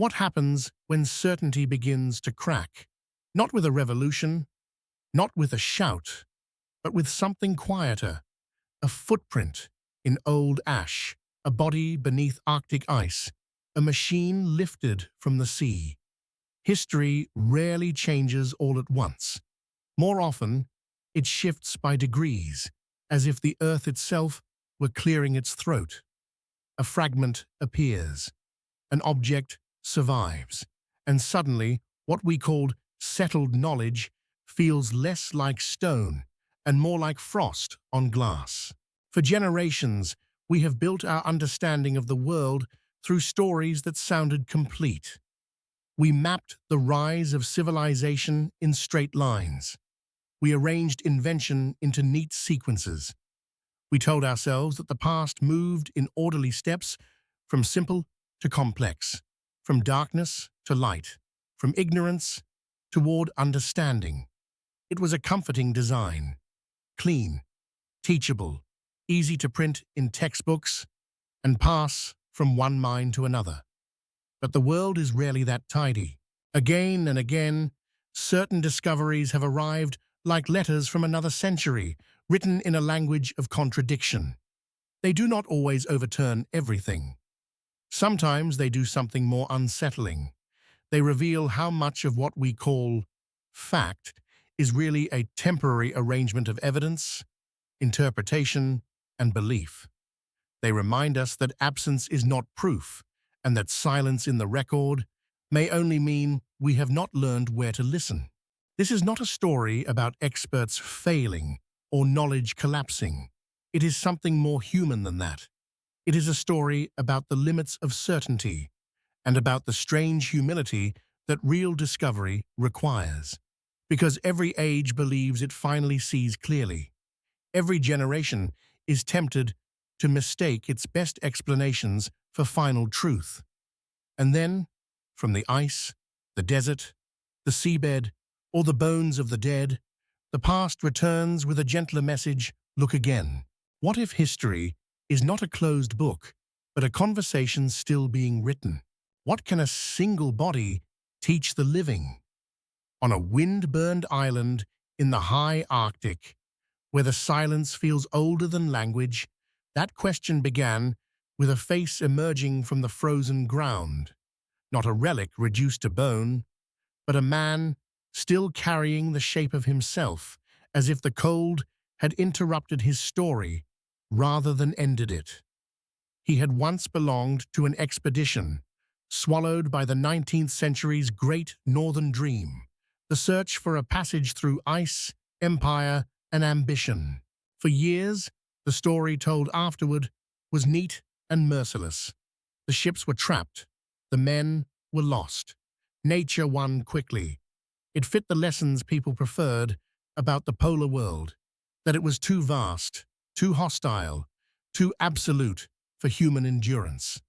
What happens when certainty begins to crack? Not with a revolution, not with a shout, but with something quieter, a footprint in old ash, a body beneath Arctic ice, a machine lifted from the sea. History rarely changes all at once. More often, it shifts by degrees, as if the earth itself were clearing its throat. A fragment appears, an object survives, and suddenly what we called settled knowledge feels less like stone and more like frost on glass. For generations, we have built our understanding of the world through stories that sounded complete. We mapped the rise of civilization in straight lines. We arranged invention into neat sequences. We told ourselves that the past moved in orderly steps from simple to complex, from darkness to light, from ignorance toward understanding. It was a comforting design, clean, teachable, easy to print in textbooks and pass from one mind to another. But the world is rarely that tidy. Again and again, certain discoveries have arrived like letters from another century, written in a language of contradiction. They do not always overturn everything. Sometimes they do something more unsettling. They reveal how much of what we call fact is really a temporary arrangement of evidence, interpretation, and belief. They remind us that absence is not proof, and that silence in the record may only mean we have not learned where to listen. This is not a story about experts failing or knowledge collapsing. It is something more human than that. It is a story about the limits of certainty and about the strange humility that real discovery requires. Because every age believes it finally sees clearly. Every generation is tempted to mistake its best explanations for final truth. And then, from the ice, the desert, the seabed, or the bones of the dead, the past returns with a gentler message: look again. What if history is not a closed book, but a conversation still being written? What can a single body teach the living? On a wind-burned island in the high Arctic, where the silence feels older than language, that question began with a face emerging from the frozen ground. Not a relic reduced to bone, but a man still carrying the shape of himself, as if the cold had interrupted his story rather than ended it. He had once belonged to an expedition, swallowed by the 19th century's great northern dream, the search for a passage through ice, empire, and ambition. For years, the story told afterward was neat and merciless. The ships were trapped, the men were lost. Nature won quickly. It fit the lessons people preferred about the polar world, that it was too vast, too hostile, too absolute for human endurance.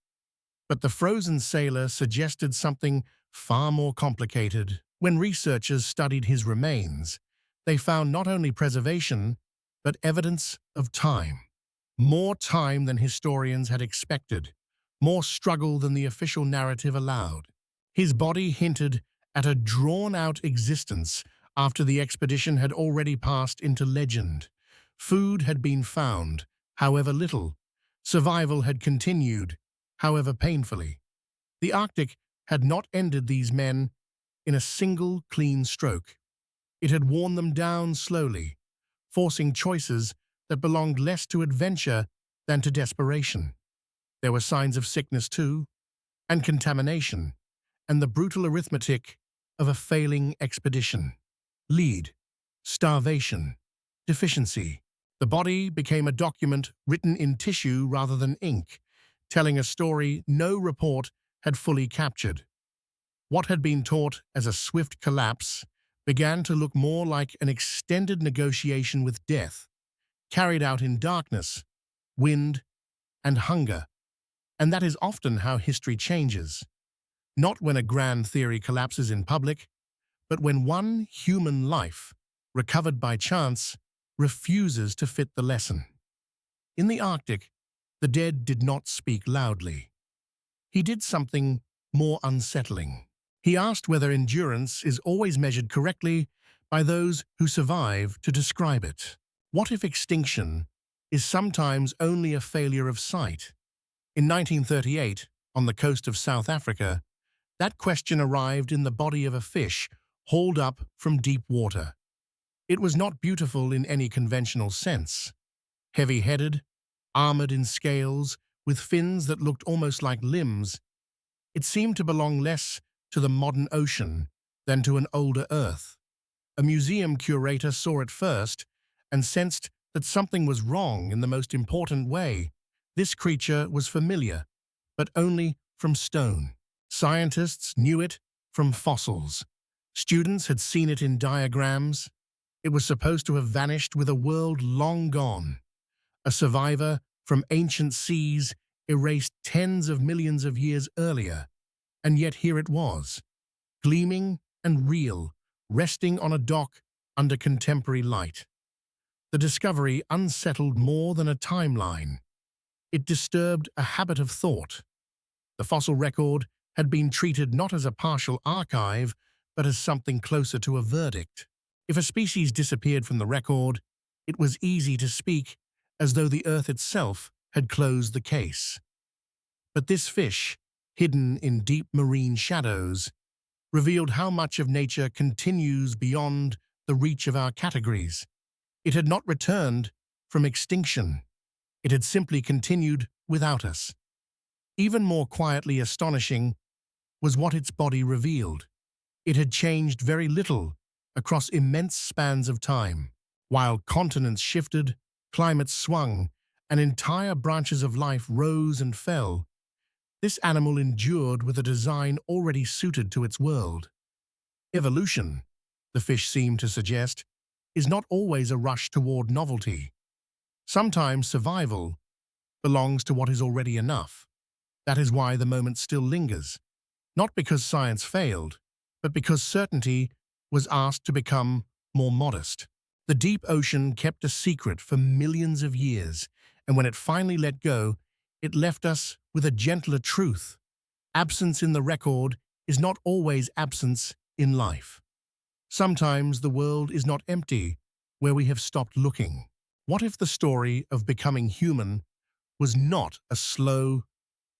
But the frozen sailor suggested something far more complicated. When researchers studied his remains, they found not only preservation, but evidence of time. More time than historians had expected, more struggle than the official narrative allowed. His body hinted at a drawn-out existence after the expedition had already passed into legend. Food had been found, however little. Survival had continued, however painfully. The Arctic had not ended these men in a single clean stroke. It had worn them down slowly, forcing choices that belonged less to adventure than to desperation. There were signs of sickness too, and contamination, and the brutal arithmetic of a failing expedition. Lead, starvation, deficiency. The body became a document written in tissue rather than ink, telling a story no report had fully captured. What had been taught as a swift collapse began to look more like an extended negotiation with death, carried out in darkness, wind, and hunger. And that is often how history changes. Not when a grand theory collapses in public, but when one human life, recovered by chance, refuses to fit the lesson. In the Arctic, the dead did not speak loudly. He did something more unsettling. He asked whether endurance is always measured correctly by those who survive to describe it. What if extinction is sometimes only a failure of sight? In 1938, on the coast of South Africa, that question arrived in the body of a fish hauled up from deep water. It was not beautiful in any conventional sense. Heavy-headed, armored in scales, with fins that looked almost like limbs, it seemed to belong less to the modern ocean than to an older Earth. A museum curator saw it first and sensed that something was wrong in the most important way. This creature was familiar, but only from stone. Scientists knew it from fossils. Students had seen it in diagrams. It was supposed to have vanished with a world long gone. A survivor from ancient seas erased tens of millions of years earlier, and yet here it was, gleaming and real, resting on a dock under contemporary light. The discovery unsettled more than a timeline. It disturbed a habit of thought. The fossil record had been treated not as a partial archive, but as something closer to a verdict. If a species disappeared from the record, it was easy to speak as though the Earth itself had closed the case. But this fish, hidden in deep marine shadows, revealed how much of nature continues beyond the reach of our categories. It had not returned from extinction. It had simply continued without us. Even more quietly astonishing was what its body revealed. It had changed very little across immense spans of time. While continents shifted, climates swung, and entire branches of life rose and fell, this animal endured with a design already suited to its world. Evolution, the fish seemed to suggest, is not always a rush toward novelty. Sometimes survival belongs to what is already enough. That is why the moment still lingers, not because science failed, but because certainty was asked to become more modest. The deep ocean kept a secret for millions of years, and when it finally let go, it left us with a gentler truth. Absence in the record is not always absence in life. Sometimes the world is not empty where we have stopped looking. What if the story of becoming human was not a slow,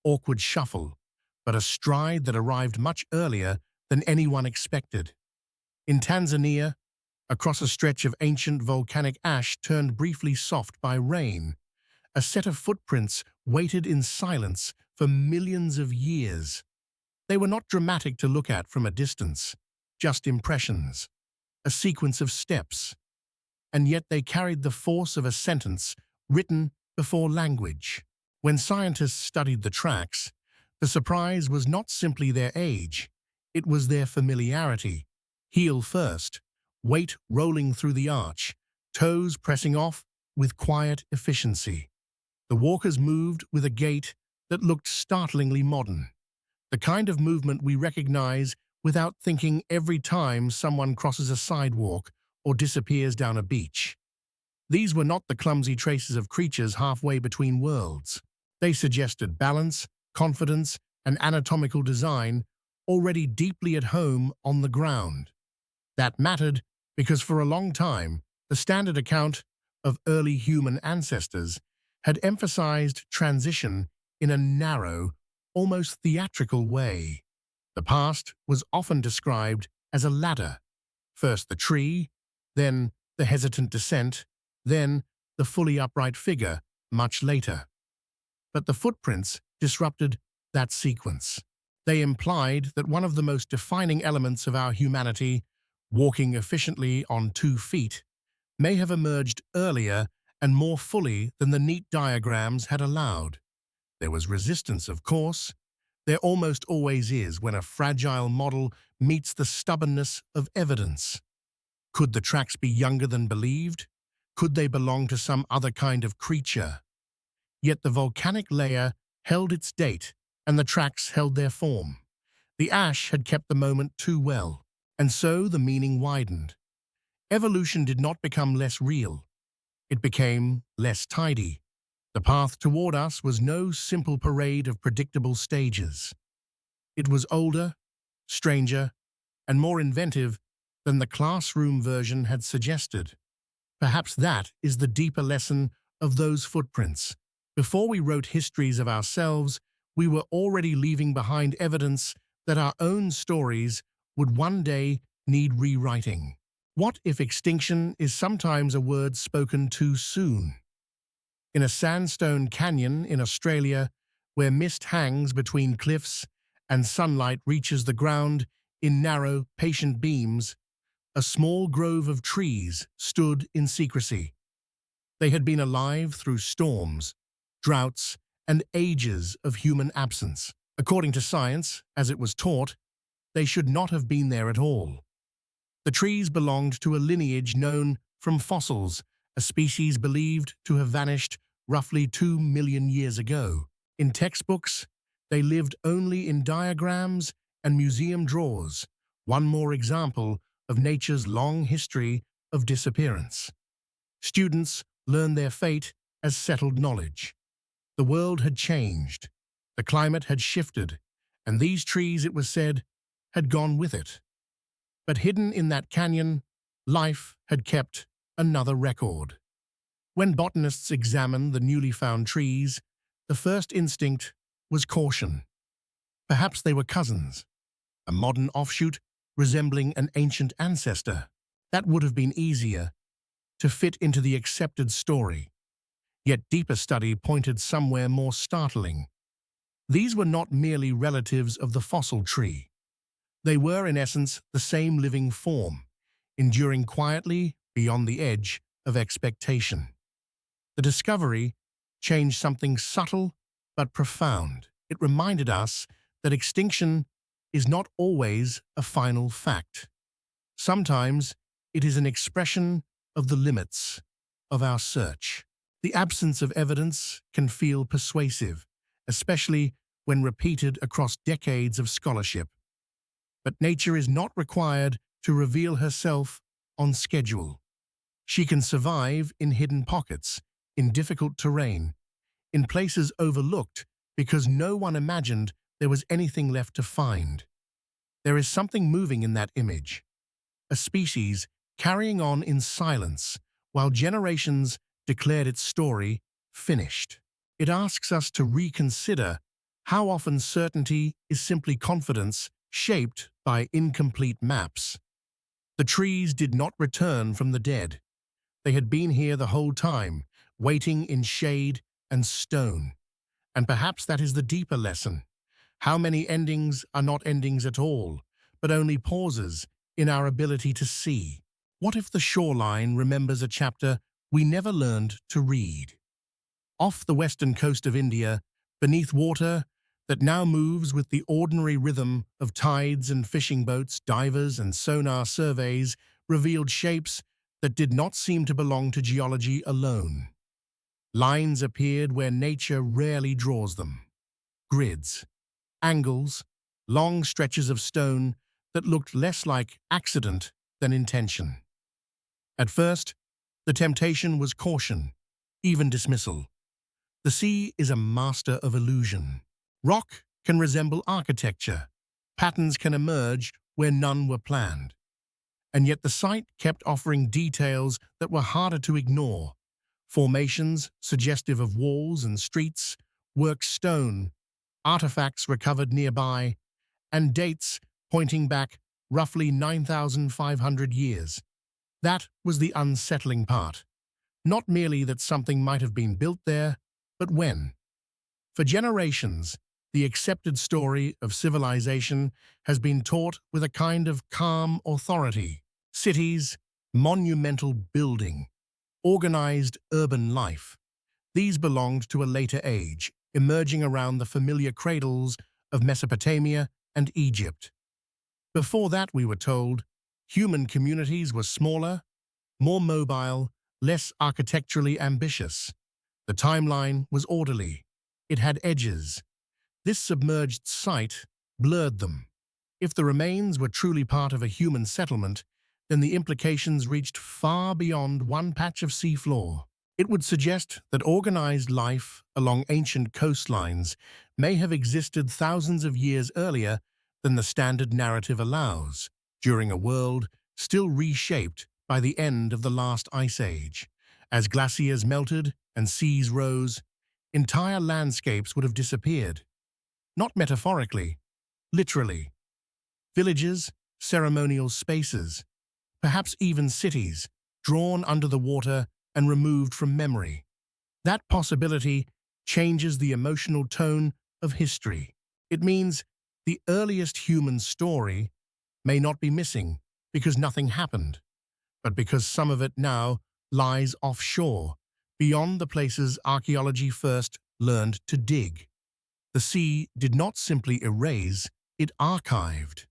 awkward shuffle, but a stride that arrived much earlier than anyone expected? In Tanzania, across a stretch of ancient volcanic ash turned briefly soft by rain, a set of footprints waited in silence for millions of years. They were not dramatic to look at from a distance, just impressions, a sequence of steps, and yet they carried the force of a sentence written before language. When scientists studied the tracks, the surprise was not simply their age, it was their familiarity. Heel first, weight rolling through the arch, toes pressing off with quiet efficiency. The walkers moved with a gait that looked startlingly modern, the kind of movement we recognize without thinking every time someone crosses a sidewalk or disappears down a beach. These were not the clumsy traces of creatures halfway between worlds. They suggested balance, confidence, and anatomical design already deeply at home on the ground. That mattered because for a long time, the standard account of early human ancestors had emphasized transition in a narrow, almost theatrical way. The past was often described as a ladder. First the tree, then the hesitant descent, then the fully upright figure much later. But the footprints disrupted that sequence. They implied that one of the most defining elements of our humanity, walking efficiently on 2 feet, may have emerged earlier and more fully than the neat diagrams had allowed. There was resistance, of course. There almost always is when a fragile model meets the stubbornness of evidence. Could the tracks be younger than believed? Could they belong to some other kind of creature? Yet the volcanic layer held its date, and the tracks held their form. The ash had kept the moment too well, and so the meaning widened. Evolution did not become less real. It became less tidy. The path toward us was no simple parade of predictable stages. It was older, stranger, and more inventive than the classroom version had suggested. Perhaps that is the deeper lesson of those footprints. Before we wrote histories of ourselves, we were already leaving behind evidence that our own stories would one day need rewriting. What if extinction is sometimes a word spoken too soon? In a sandstone canyon in Australia, where mist hangs between cliffs and sunlight reaches the ground in narrow, patient beams, a small grove of trees stood in secrecy. They had been alive through storms, droughts, and ages of human absence. According to science, as it was taught, they should not have been there at all. The trees belonged to a lineage known from fossils, a species believed to have vanished roughly 2 million years ago. In textbooks, they lived only in diagrams and museum drawers, one more example of nature's long history of disappearance. Students learned their fate as settled knowledge. The world had changed, the climate had shifted, and these trees, it was said, had gone with it. But hidden in that canyon, life had kept another record. When botanists examined the newly found trees, the first instinct was caution. Perhaps they were cousins, a modern offshoot resembling an ancient ancestor. That would have been easier to fit into the accepted story. Yet deeper study pointed somewhere more startling. These were not merely relatives of the fossil tree. They were, in essence, the same living form, enduring quietly beyond the edge of expectation. The discovery changed something subtle but profound. It reminded us that extinction is not always a final fact. Sometimes it is an expression of the limits of our search. The absence of evidence can feel persuasive, especially when repeated across decades of scholarship. But nature is not required to reveal herself on schedule. She can survive in hidden pockets, in difficult terrain, in places overlooked because no one imagined there was anything left to find. There is something moving in that image, a species carrying on in silence while generations declared its story finished. It asks us to reconsider how often certainty is simply confidence shaped by incomplete maps. The trees did not return from the dead. They had been here the whole time, waiting in shade and stone. And perhaps that is the deeper lesson. How many endings are not endings at all, but only pauses in our ability to see? What if the shoreline remembers a chapter we never learned to read? Off the western coast of India, beneath water that now moves with the ordinary rhythm of tides and fishing boats, divers and sonar surveys revealed shapes that did not seem to belong to geology alone. Lines appeared where nature rarely draws them. Grids, angles, long stretches of stone that looked less like accident than intention. At first, the temptation was caution, even dismissal. The sea is a master of illusion. Rock can resemble architecture. Patterns can emerge where none were planned. And yet the site kept offering details that were harder to ignore. Formations suggestive of walls and streets, worked stone, artifacts recovered nearby, and dates pointing back roughly 9,500 years. That was the unsettling part. Not merely that something might have been built there, but when. For generations, the accepted story of civilization has been taught with a kind of calm authority. Cities, monumental building, organized urban life. These belonged to a later age, emerging around the familiar cradles of Mesopotamia and Egypt. Before that, we were told, human communities were smaller, more mobile, less architecturally ambitious. The timeline was orderly. It had edges. This submerged site blurred them. If the remains were truly part of a human settlement, then the implications reached far beyond one patch of seafloor. It would suggest that organized life along ancient coastlines may have existed thousands of years earlier than the standard narrative allows, during a world still reshaped by the end of the last ice age. As glaciers melted and seas rose, entire landscapes would have disappeared. Not metaphorically, literally. Villages, ceremonial spaces, perhaps even cities, drawn under the water and removed from memory. That possibility changes the emotional tone of history. It means the earliest human story may not be missing because nothing happened, but because some of it now lies offshore, beyond the places archaeology first learned to dig. The sea did not simply erase, it archived.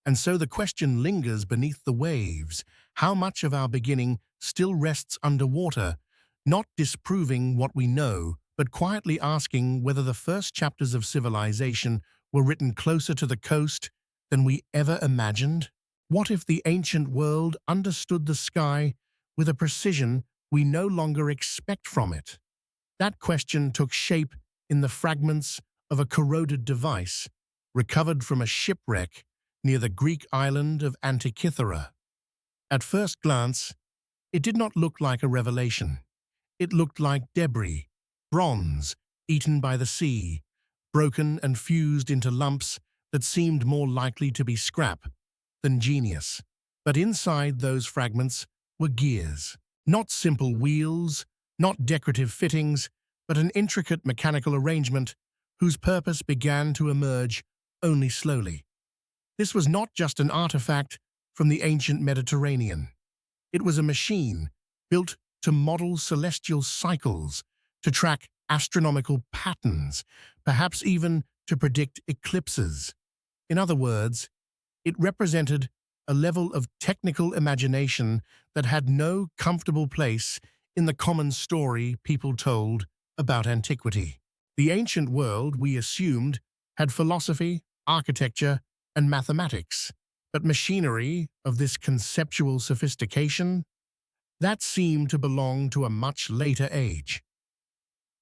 And so the question lingers beneath the waves: how much of our beginning still rests underwater, not disproving what we know, but quietly asking whether the first chapters of civilization were written closer to the coast than we ever imagined? What if the ancient world understood the sky with a precision we no longer expect from it? That question took shape in the fragments of a corroded device recovered from a shipwreck near the Greek island of Antikythera. At first glance, it did not look like a revelation. It looked like debris, bronze, eaten by the sea, broken and fused into lumps that seemed more likely to be scrap than genius. But inside those fragments were gears. Not simple wheels, not decorative fittings, but an intricate mechanical arrangement whose purpose began to emerge only slowly. This was not just an artifact from the ancient Mediterranean. It was a machine built to model celestial cycles, to track astronomical patterns, perhaps even to predict eclipses. In other words, it represented a level of technical imagination that had no comfortable place in the common story people told about antiquity. The ancient world, we assumed, had philosophy, architecture, and mathematics, but machinery of this conceptual sophistication, that seemed to belong to a much later age.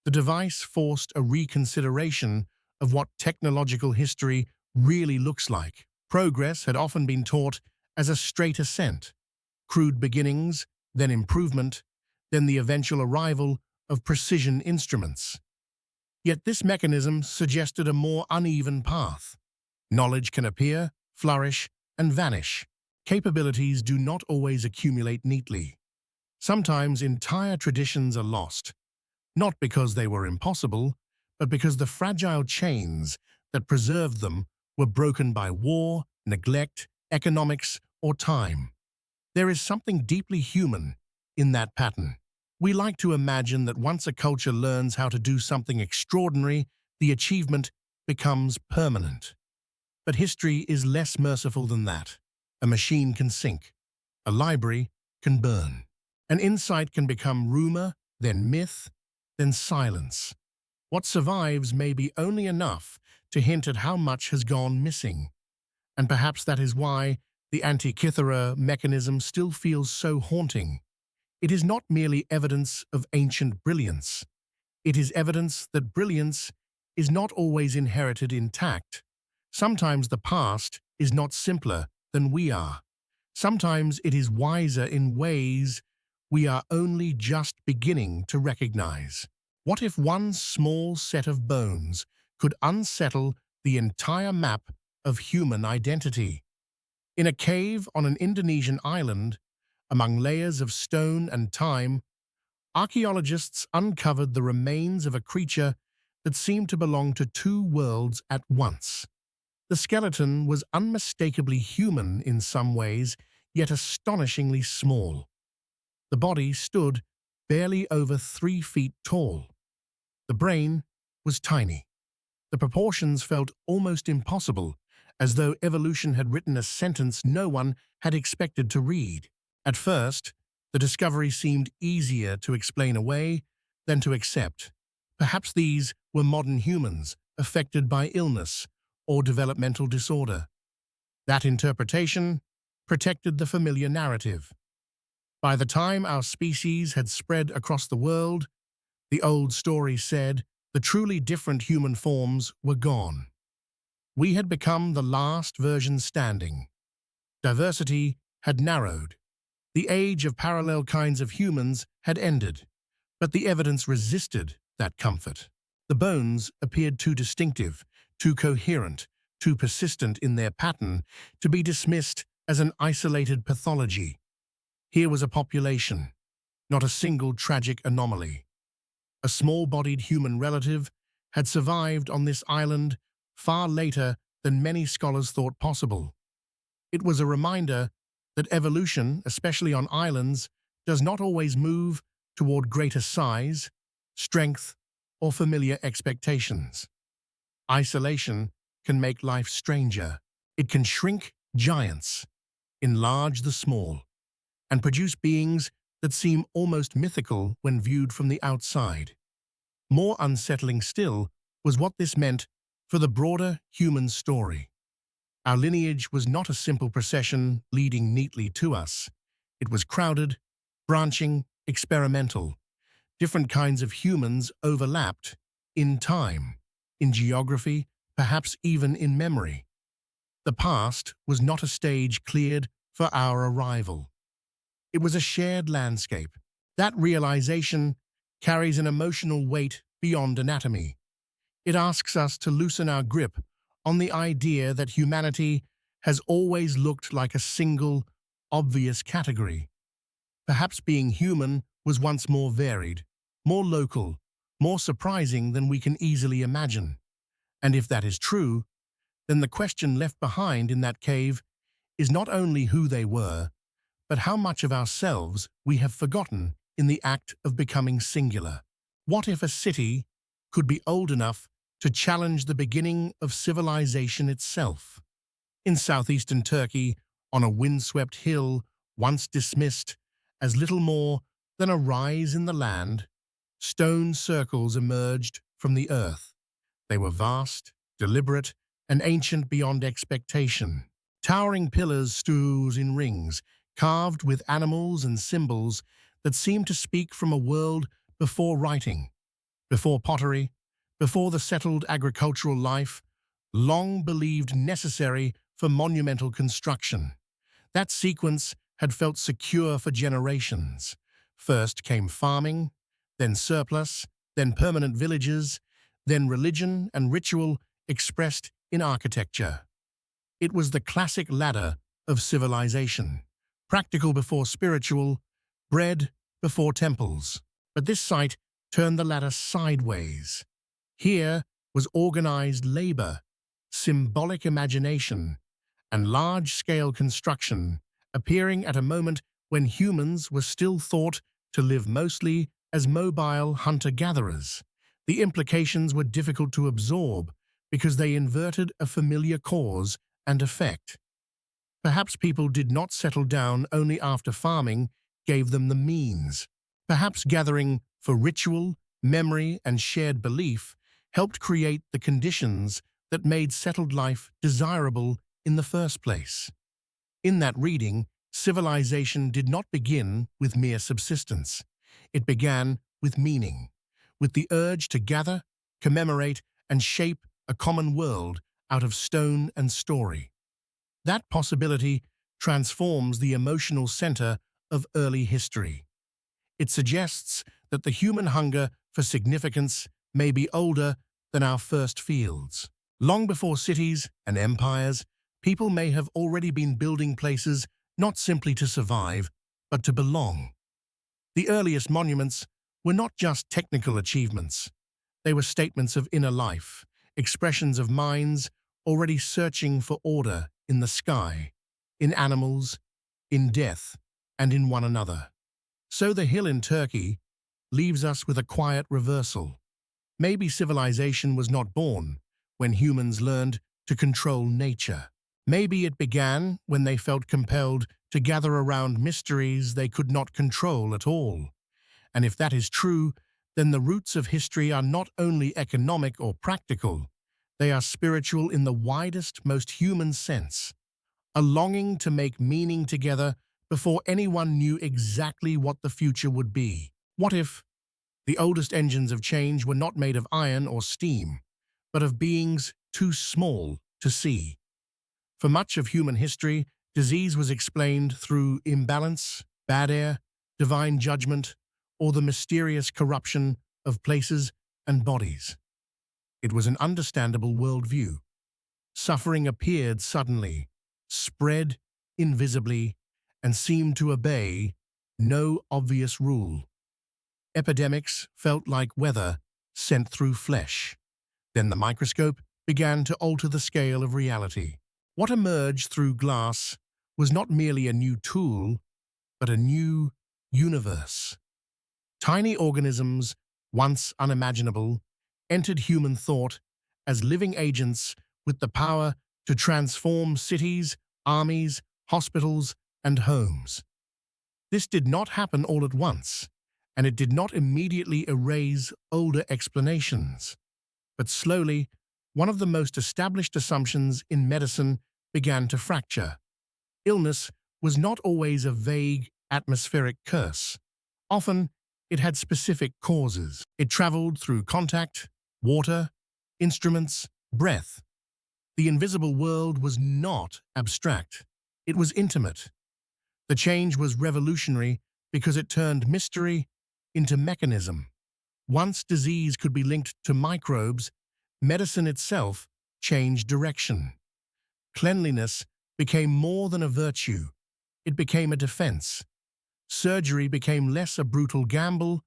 The device forced a reconsideration of what technological history really looks like. Progress had often been taught as a straight ascent: crude beginnings, then improvement, then the eventual arrival of precision instruments. Yet this mechanism suggested a more uneven path. Knowledge can appear, flourish, and vanish. Capabilities do not always accumulate neatly. Sometimes entire traditions are lost, not because they were impossible, but because the fragile chains that preserved them were broken by war, neglect, economics, or time. There is something deeply human in that pattern. We like to imagine that once a culture learns how to do something extraordinary, the achievement becomes permanent. But history is less merciful than that. A machine can sink. A library can burn. An insight can become rumor, then myth, then silence. What survives may be only enough to hint at how much has gone missing. And perhaps that is why the Antikythera mechanism still feels so haunting. It is not merely evidence of ancient brilliance. It is evidence that brilliance is not always inherited intact. Sometimes the past is not simpler than we are. Sometimes it is wiser in ways we are only just beginning to recognize. What if one small set of bones could unsettle the entire map of human identity? In a cave on an Indonesian island, among layers of stone and time, archaeologists uncovered the remains of a creature that seemed to belong to two worlds at once. The skeleton was unmistakably human in some ways, yet astonishingly small. The body stood barely over 3 feet tall. The brain was tiny. The proportions felt almost impossible, as though evolution had written a sentence no one had expected to read. At first, the discovery seemed easier to explain away than to accept. Perhaps these were modern humans affected by illness or developmental disorder. That interpretation protected the familiar narrative. By the time our species had spread across the world, the old story said the truly different human forms were gone. We had become the last version standing. Diversity had narrowed. The age of parallel kinds of humans had ended, but the evidence resisted that comfort. The bones appeared too distinctive, too coherent, too persistent in their pattern to be dismissed as an isolated pathology. Here was a population, not a single tragic anomaly. A small-bodied human relative had survived on this island far later than many scholars thought possible. It was a reminder that evolution, especially on islands, does not always move toward greater size, strength, or familiar expectations. Isolation can make life stranger. It can shrink giants, enlarge the small, and produce beings that seem almost mythical when viewed from the outside. More unsettling still was what this meant for the broader human story. Our lineage was not a simple procession leading neatly to us. It was crowded, branching, experimental. Different kinds of humans overlapped in time, in geography, perhaps even in memory. The past was not a stage cleared for our arrival. It was a shared landscape. That realization carries an emotional weight beyond anatomy. It asks us to loosen our grip on the idea that humanity has always looked like a single, obvious category. Perhaps being human was once more varied, more local, more surprising than we can easily imagine. And if that is true, then the question left behind in that cave is not only who they were, but how much of ourselves we have forgotten in the act of becoming singular. What if a city could be old enough to challenge the beginning of civilization itself? In southeastern Turkey, on a windswept hill once dismissed as little more than a rise in the land, stone circles emerged from the earth. They were vast, deliberate, and ancient beyond expectation. Towering pillars stood in rings, carved with animals and symbols that seemed to speak from a world before writing, before pottery, before the settled agricultural life, long believed necessary for monumental construction. That sequence had felt secure for generations. First came farming, then surplus, then permanent villages, then religion and ritual expressed in architecture. It was the classic ladder of civilization, practical before spiritual, bread before temples. But this site turned the ladder sideways. Here was organized labor, symbolic imagination, and large-scale construction appearing at a moment when humans were still thought to live mostly as mobile hunter-gatherers. The implications were difficult to absorb because they inverted a familiar cause and effect. Perhaps people did not settle down only after farming gave them the means. Perhaps gathering for ritual, memory, and shared belief helped create the conditions that made settled life desirable in the first place. In that reading, civilization did not begin with mere subsistence. It began with meaning, with the urge to gather, commemorate, and shape a common world out of stone and story. That possibility transforms the emotional center of early history. It suggests that the human hunger for significance may be older than our first fields. Long before cities and empires, people may have already been building places not simply to survive, but to belong. The earliest monuments were not just technical achievements. They were statements of inner life, expressions of minds already searching for order in the sky, in animals, in death, and in one another. So the hill in Turkey leaves us with a quiet reversal. Maybe civilization was not born when humans learned to control nature. Maybe it began when they felt compelled to gather around mysteries they could not control at all. And if that is true, then the roots of history are not only economic or practical, they are spiritual in the widest, most human sense. A longing to make meaning together before anyone knew exactly what the future would be. What if the oldest engines of change were not made of iron or steam, but of beings too small to see? For much of human history, disease was explained through imbalance, bad air, divine judgment, or the mysterious corruption of places and bodies. It was an understandable worldview. Suffering appeared suddenly, spread invisibly, and seemed to obey no obvious rule. Epidemics felt like weather sent through flesh. Then the microscope began to alter the scale of reality. What emerged through glass was not merely a new tool, but a new universe. Tiny organisms, once unimaginable, entered human thought as living agents with the power to transform cities, armies, hospitals, and homes. This did not happen all at once, and it did not immediately erase older explanations. But slowly, one of the most established assumptions in medicine began to fracture. Illness was not always a vague, atmospheric curse. Often, it had specific causes. It traveled through contact, water, instruments, breath. The invisible world was not abstract. It was intimate. The change was revolutionary because it turned mystery into mechanism. Once disease could be linked to microbes, medicine itself changed direction. Cleanliness became more than a virtue. It became a defense. Surgery became less a brutal gamble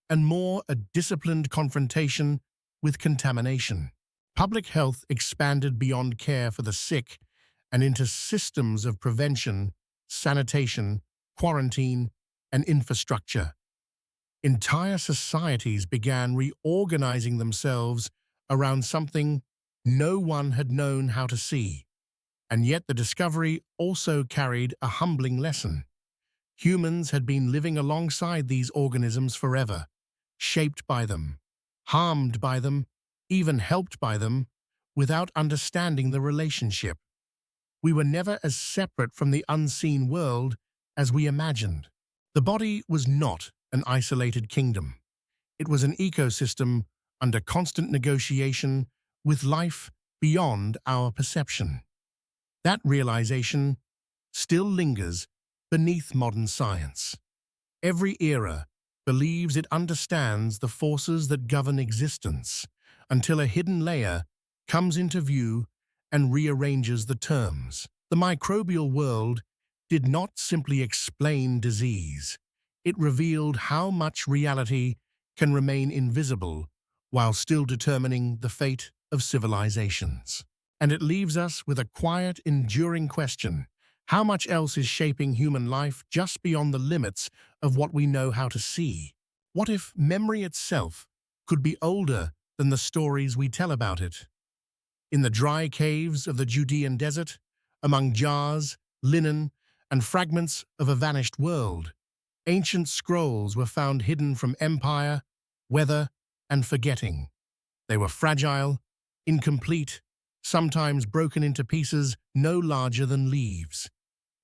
and more a disciplined confrontation with contamination. Public health expanded beyond care for the sick and into systems of prevention, sanitation, quarantine, and infrastructure. Entire societies began reorganizing themselves around something no one had known how to see. And yet the discovery also carried a humbling lesson. Humans had been living alongside these organisms forever, shaped by them, harmed by them, even helped by them, without understanding the relationship. We were never as separate from the unseen world as we imagined. The body was not an isolated kingdom. It was an ecosystem under constant negotiation with life beyond our perception. That realization still lingers beneath modern science. Every era believes it understands the forces that govern existence until a hidden layer comes into view and rearranges the terms. The microbial world did not simply explain disease. It revealed how much reality can remain invisible while still determining the fate of civilizations. And it leaves us with a quiet, enduring question. How much else is shaping human life just beyond the limits of what we know how to see? What if memory itself could be older than the stories we tell about it? In the dry caves of the Judean desert, among jars, linen, and fragments of a vanished world, ancient scrolls were found hidden from empire, weather, and forgetting. They were fragile, incomplete, sometimes broken into pieces no larger than leaves.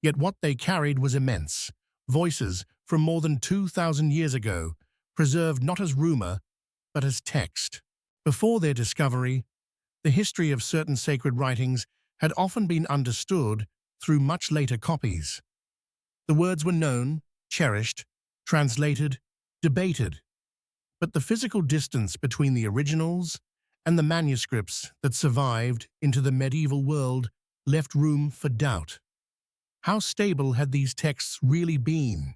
Yet what they carried was immense. Voices from more than 2,000 years ago, preserved not as rumor, but as text. Before their discovery, the history of certain sacred writings had often been understood through much later copies. The words were known, cherished, translated, debated. But the physical distance between the originals and the manuscripts that survived into the medieval world left room for doubt. How stable had these texts really been?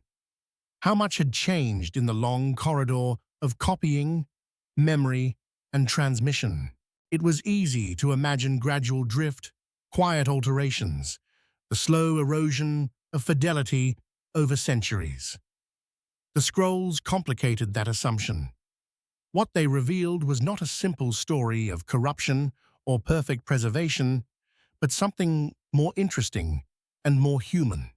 How much had changed in the long corridor of copying, memory, and transmission? It was easy to imagine gradual drift, quiet alterations, the slow erosion of fidelity over centuries. The scrolls complicated that assumption. What they revealed was not a simple story of corruption or perfect preservation, but something more interesting and more human.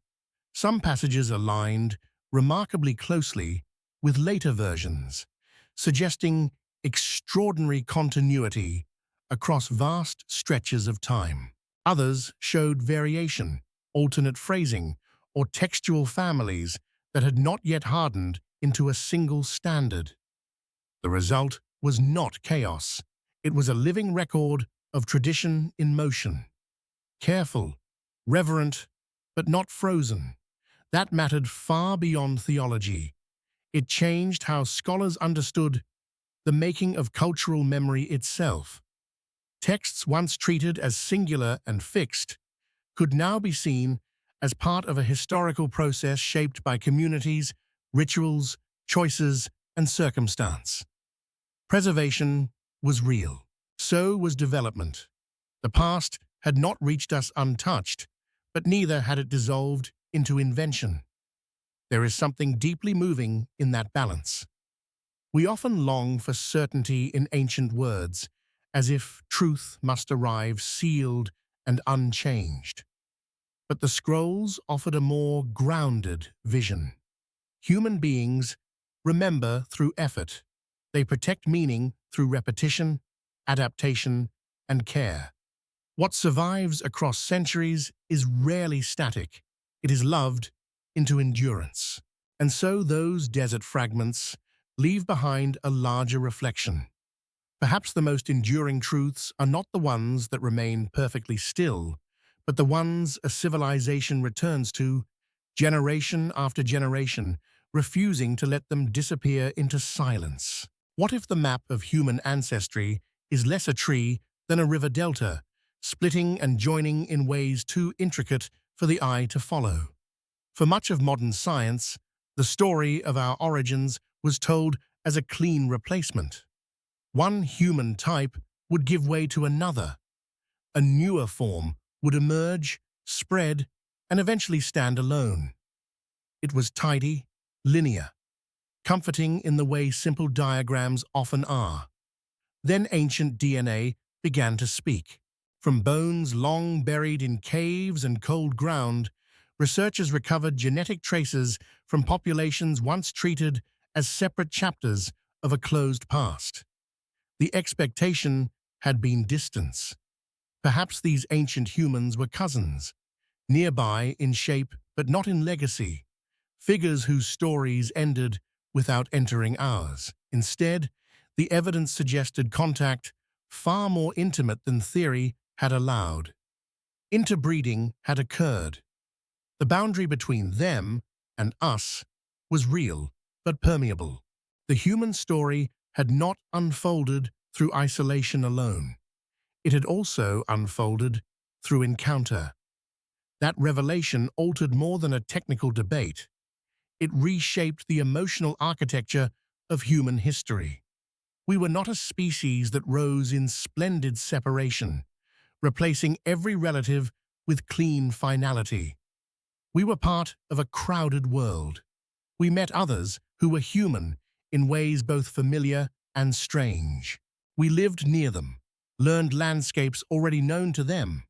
Some passages aligned remarkably closely with later versions, suggesting extraordinary continuity across vast stretches of time. Others showed variation, alternate phrasing, or textual families that had not yet hardened into a single standard. The result was not chaos. It was a living record of tradition in motion. Careful, reverent, but not frozen. That mattered far beyond theology. It changed how scholars understood the making of cultural memory itself. Texts once treated as singular and fixed could now be seen as part of a historical process shaped by communities, rituals, choices, and circumstance. Preservation was real. So was development. The past had not reached us untouched, but neither had it dissolved into invention. There is something deeply moving in that balance. We often long for certainty in ancient words, as if truth must arrive sealed and unchanged. But the scrolls offered a more grounded vision. Human beings remember through effort. They protect meaning through repetition, adaptation, and care. What survives across centuries is rarely static. It is loved into endurance. And so those desert fragments leave behind a larger reflection. Perhaps the most enduring truths are not the ones that remain perfectly still, but the ones a civilization returns to, generation after generation, refusing to let them disappear into silence. What if the map of human ancestry is less a tree than a river delta, splitting and joining in ways too intricate for the eye to follow? For much of modern science, the story of our origins was told as a clean replacement. One human type would give way to another. A newer form would emerge, spread, and eventually stand alone. It was tidy, linear, comforting in the way simple diagrams often are. Then ancient DNA began to speak. From bones long buried in caves and cold ground, researchers recovered genetic traces from populations once treated as separate chapters of a closed past. The expectation had been distance. Perhaps these ancient humans were cousins, nearby in shape but not in legacy, figures whose stories ended without entering ours. Instead, the evidence suggested contact far more intimate than theory had allowed. Interbreeding had occurred. The boundary between them and us was real but permeable. The human story had not unfolded through isolation alone. It had also unfolded through encounter. That revelation altered more than a technical debate. It reshaped the emotional architecture of human history. We were not a species that rose in splendid separation, replacing every relative with clean finality. We were part of a crowded world. We met others who were human in ways both familiar and strange. We lived near them, learned landscapes already known to them,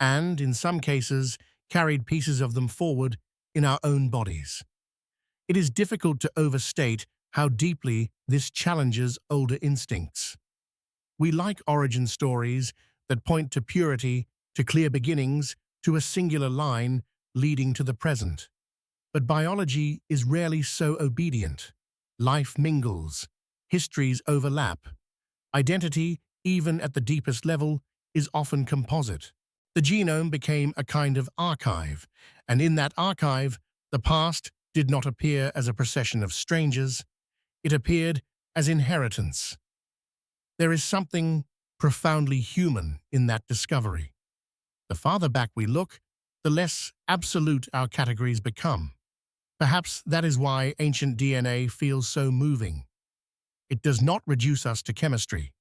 and, in some cases, carried pieces of them forward in our own bodies. It is difficult to overstate how deeply this challenges older instincts. We like origin stories that point to purity, to clear beginnings, to a singular line leading to the present. But biology is rarely so obedient. Life mingles, histories overlap. Identity, even at the deepest level, is often composite. The genome became a kind of archive, and in that archive, the past did not appear as a procession of strangers. It appeared as inheritance. There is something profoundly human in that discovery. The farther back we look, the less absolute our categories become. Perhaps that is why ancient DNA feels so moving. It does not reduce us to chemistry.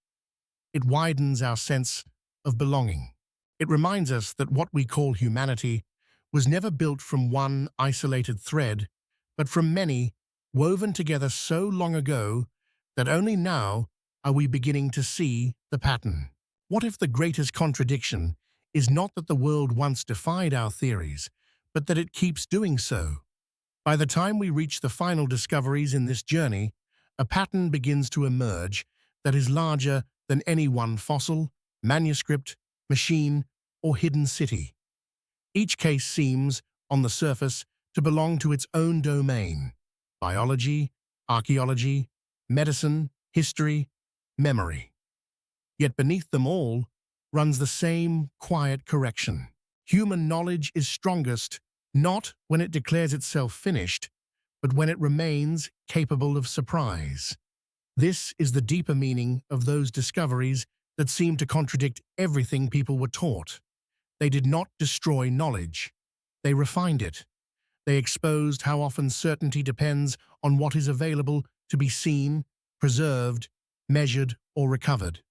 It widens our sense of belonging. It reminds us that what we call humanity was never built from one isolated thread, but from many woven together so long ago that only now are we beginning to see the pattern. What if the greatest contradiction is not that the world once defied our theories, but that it keeps doing so? By the time we reach the final discoveries in this journey, a pattern begins to emerge that is larger than any one fossil, manuscript, machine, or hidden city. Each case seems, on the surface, to belong to its own domain: biology, archaeology, medicine, history, memory. Yet beneath them all runs the same quiet correction. Human knowledge is strongest not when it declares itself finished, but when it remains capable of surprise. This is the deeper meaning of those discoveries that seem to contradict everything people were taught. They did not destroy knowledge. They refined it. They exposed how often certainty depends on what is available to be seen, preserved, measured, or recovered.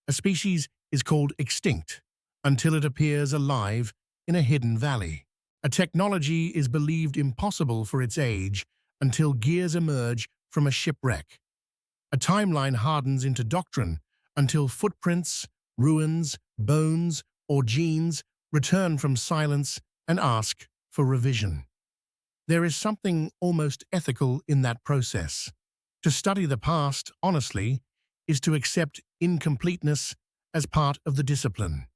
A species is called extinct until it appears alive in a hidden valley. A technology is believed impossible for its age until gears emerge from a shipwreck. A timeline hardens into doctrine until footprints, ruins, bones, or genes return from silence and ask for revision. There is something almost ethical in that process. To study the past honestly is to accept incompleteness as part of the discipline.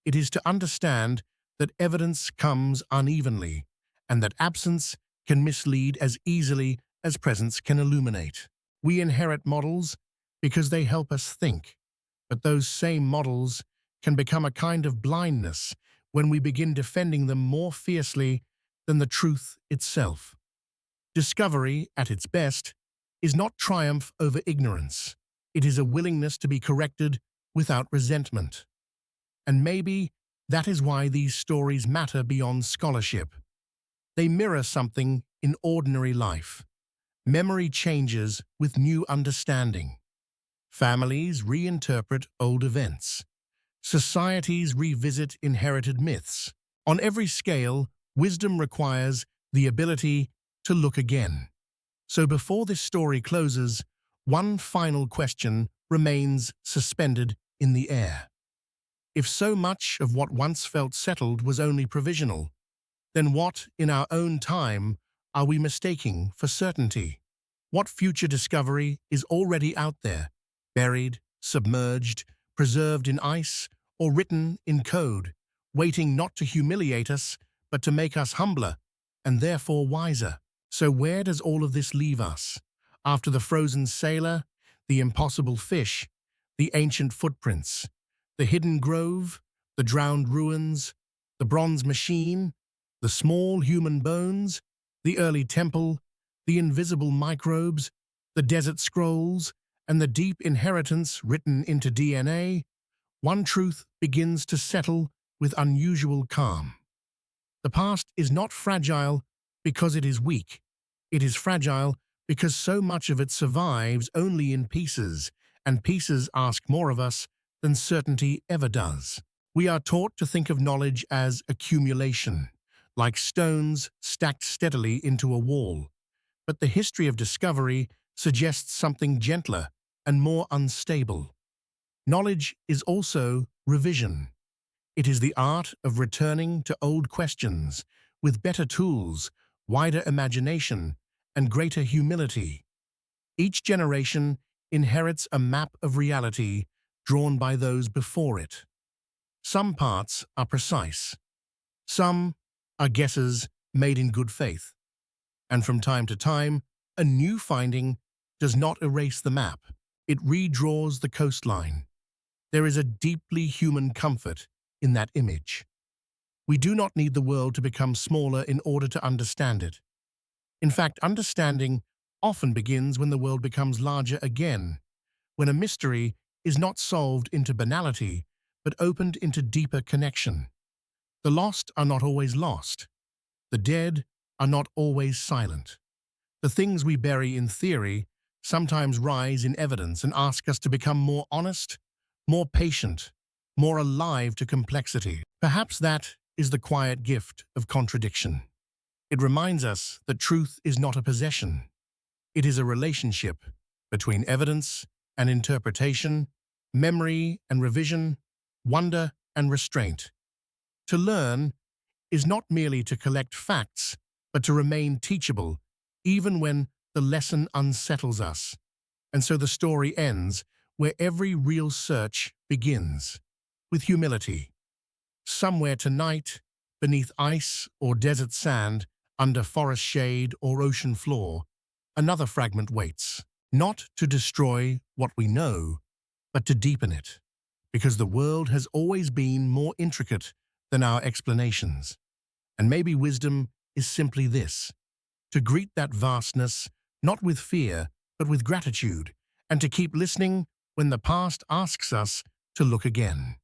It is to understand that evidence comes unevenly and that absence can mislead as easily as presence can illuminate. We inherit models because they help us think, but those same models can become a kind of blindness when we begin defending them more fiercely than the truth itself. Discovery, at its best, is not triumph over ignorance. It is a willingness to be corrected without resentment. And maybe that is why these stories matter beyond scholarship. They mirror something in ordinary life. Memory changes with new understanding. Families reinterpret old events. Societies revisit inherited myths. On every scale, wisdom requires the ability to look again. So before this story closes, one final question remains suspended in the air. If so much of what once felt settled was only provisional, then what, in our own time, are we mistaking for certainty? What future discovery is already out there, buried, submerged, preserved in ice, or written in code, waiting not to humiliate us, but to make us humbler, and therefore wiser? So where does all of this leave us? After the frozen sailor, the impossible fish, the ancient footprints, the hidden grove, the drowned ruins, the bronze machine, the small human bones, the early temple, the invisible microbes, the desert scrolls, and the deep inheritance written into DNA, one truth begins to settle with unusual calm. The past is not fragile because it is weak. It is fragile because so much of it survives only in pieces, and pieces ask more of us than certainty ever does. We are taught to think of knowledge as accumulation, like stones stacked steadily into a wall. But the history of discovery suggests something gentler and more unstable. Knowledge is also revision. It is the art of returning to old questions with better tools, wider imagination, and greater humility. Each generation inherits a map of reality drawn by those before it. Some parts are precise. Some are guesses made in good faith. And from time to time, a new finding does not erase the map. It redraws the coastline. There is a deeply human comfort in that image. We do not need the world to become smaller in order to understand it. In fact, understanding often begins when the world becomes larger again, when a mystery is not solved into banality, but opened into deeper connection. The lost are not always lost. The dead are not always silent. The things we bury in theory sometimes rise in evidence and ask us to become more honest, more patient, more alive to complexity. Perhaps that is the quiet gift of contradiction. It reminds us that truth is not a possession. It is a relationship between evidence and interpretation, memory and revision, wonder and restraint. To learn is not merely to collect facts, but to remain teachable, even when the lesson unsettles us. And so the story ends where every real search begins, with humility. Somewhere tonight, beneath ice or desert sand, Under forest shade or ocean floor, another fragment waits, not to destroy what we know, but to deepen it, because the world has always been more intricate than our explanations. And maybe wisdom is simply this: to greet that vastness not with fear, but with gratitude, and to keep listening when the past asks us to look again.